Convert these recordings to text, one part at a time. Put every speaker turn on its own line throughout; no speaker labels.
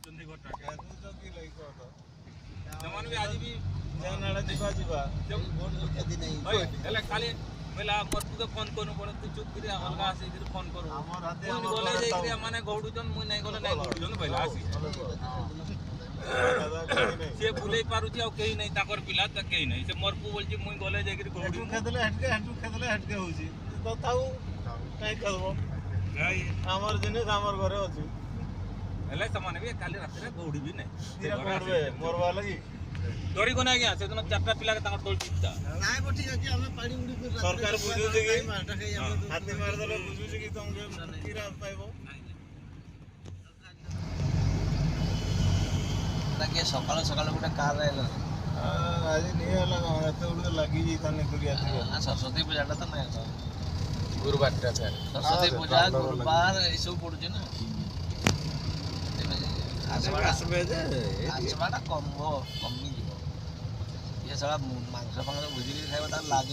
କରୁଛନ୍ତି ଘରଟା
କି ଲାଗି କହ ତ
ସେମାନେ ବି ଆଜି ବି
ଜାନାଡା ଯିବା
ହେଲେ ଖାଲି ବୋଇଲା ମୋତେ ତ ଫୋନ୍ କରୁ ପଡ଼େ ତୁ ଚୁପ୍ କରି ଅଲଗା ଆସିକିରି ଫୋନ୍ କରୁ ମୁଇଁ ଗଲେ ଯାଇକିରି ମାନେ ଗୌଡ଼ୁଛନ୍ ମୁଇଁ ନାଇଁ ଗଲେ ନାଇଁ ଗୌଡ଼ୁଛନ୍ ବୋଇଲା ଆସି ସିଏ ବୁଲେଇ ପାରୁଛି ଆଉ କେହି ନାହିଁ ତାଙ୍କର ପିଲା ତ କେହି ନାହିଁ ସେ ମୋର ପୁଅ ବୋଲଛି ମୁଇଁ ଗଲେ ଯାଇକିରି ଗୌଡ଼ୁ
ଖେଦେଲେ ହେଟକେ ହଉଛି ତ ଥାଉ କାହିଁ ଖେଦବ ଆମର ଜିନିଷ ଆମର ଘରେ ଅଛି
ହେଲେ ସେମାନେ ବି କାଲି ରାତିରେ ଗୌଡ଼ି ବି ନାହିଁ
ମରବା ଲାଗି
ଡରିଗନେ ଆଜ୍ଞା ସେଦିନ 4ଟା ପିଲାକେ ତାଙ୍କର ଦୋଳି ଜିତା
ସରକାର ବୁଝୁଛି କି ହାତୀ ମାରିଦେଲେ ବୁଝୁଛି କି ତମକୁ କିରା ପାଇବ
ସକାଳୁ ସକାଳୁ ଗୋଟେ କାର୍ ଆଇଲା
ଆଜି ନିଏ ହେଲା ଏତେ ଗୁଡ଼ିଏ ଲାଗି ଯାଇଥାନ୍ତେ ଦୁରିଆ
ସରସ୍ୱତୀ ପୂଜାଟା ତ ନାଇଁ
ଗୁରୁବାରଟା
ସରସ୍ୱତୀ ପୂଜା ଗୁରୁବାର ଏସବୁ ପଡୁଛି ନା ଆସିବାଟା କମିଯିବ ଇଏ ସାରା ମାଂସ ଭୁଜିକି ଖାଇବ ତାର ଲାଜ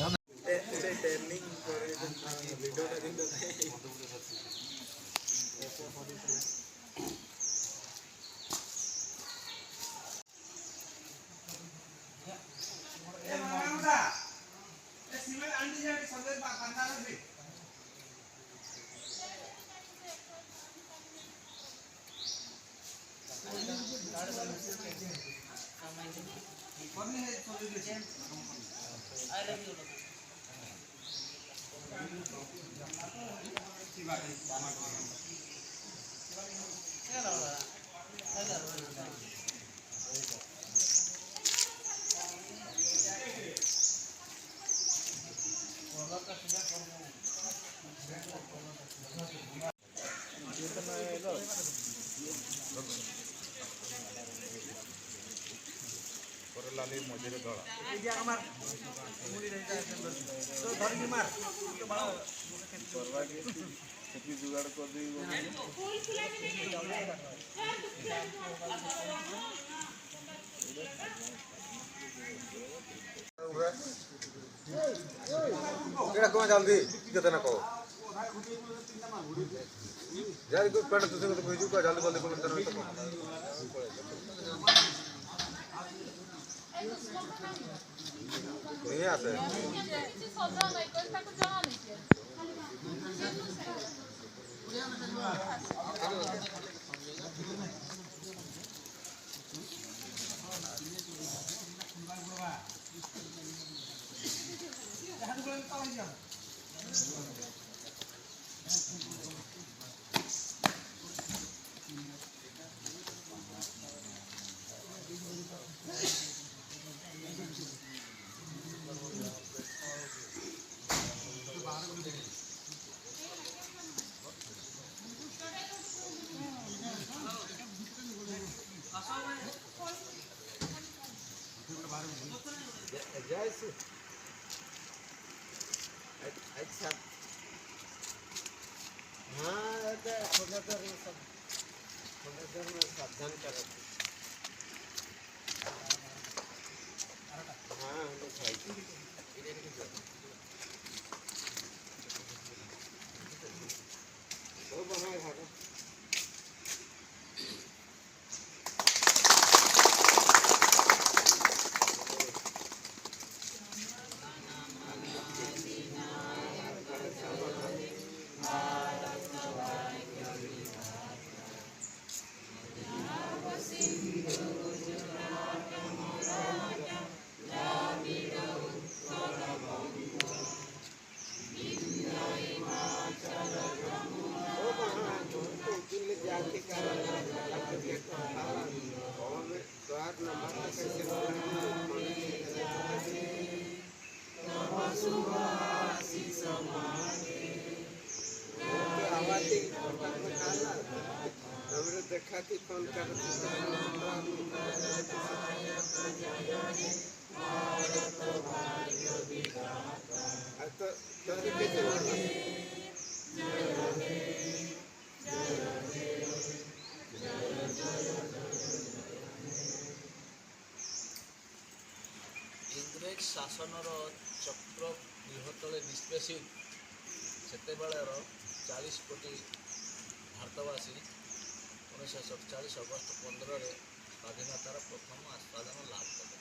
ଲାଲି ମଝିରେ ଧଳା
ସେଠି ଯୁଗାଡ଼ କରିଦେଇ କଣ ଜଲ୍ଦି କେତେ ନା କହ ଯାଇ ପେଟ ତୁସ କହିଛୁ ଜଲ୍ଦି ଜଲ୍ଦି नहीं आते अच्छा हाँ थोड़ा देर में सावधान कर हाँ वो बनाए खाना देखा कि कौन कर
इंग्रेज शासनर चक्र बृहतले निष्पेषित सेतेबेଳର 40 कोटी भारतवासी 1947 ଅଗଷ୍ଟ 15ରେ ସ୍ୱାଧୀନତାର ପ୍ରଥମ ଆସ୍ୱାଦନ ଲାଭ କଲେ।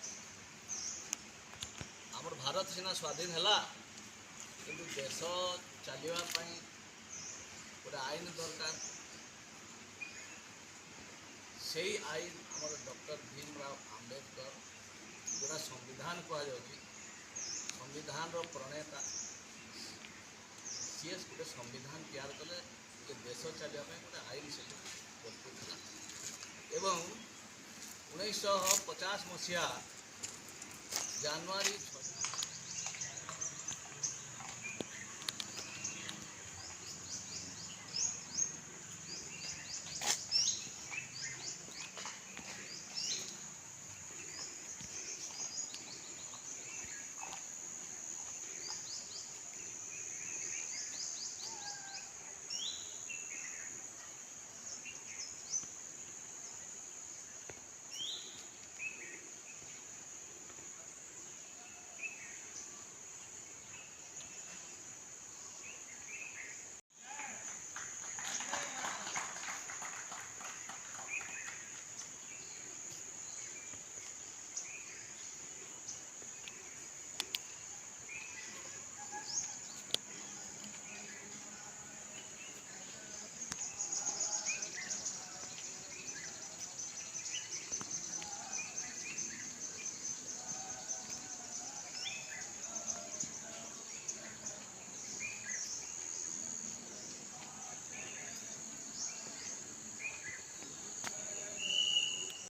ଆମର ଭାରତ ସିନା ସ୍ୱାଧୀନ ହେଲା, କିନ୍ତୁ ଦେଶ ଚାଲିବା ପାଇଁ ଗୋଟେ ଆଇନ ଦରକାର। ସେଇ ଆଇନ ଆମର ଡକ୍ଟର ଭୀମରାଓ ଆମ୍ବେଦକର, ଯେଉଁଟା ସମ୍ବିଧାନ କୁହାଯାଉଛି, ସମ୍ବିଧାନର ପ୍ରଣେତା, ସିଏ ଗୋଟେ ସମ୍ବିଧାନ ତିଆରି କଲେ ଯେ ଦେଶ ଚାଲିବା ପାଇଁ ଗୋଟେ ଆଇନ ସେଠି ପ୍ରସ୍ତୁତ ହେଲା। ଏବଂ 1950 ମସିହା ଜାନୁଆରୀ